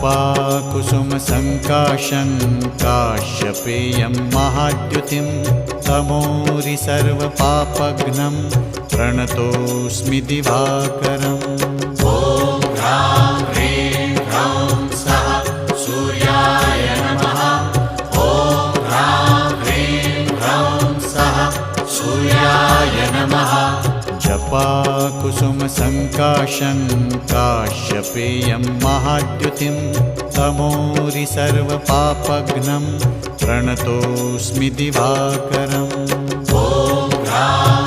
जपाकुसुमसङ्काशं काश्यपेयं महाद्युतिं तमोरि सर्वपापघ्नं प्रणतोऽस्मि दिवाकरम्। ॐ ह्रां ह्रीं ह्रौं सः सूर्याय नमः। ॐ ह्रां ह्रीं ह्रौं सः सूर्याय नमः। जपाकुसुमसङ्काशं काश्यपेयं महाद्युतिं तमोरि सर्वपापघ्नं प्रणतोऽस्मि दिवाकरम्। ॐ ह्रां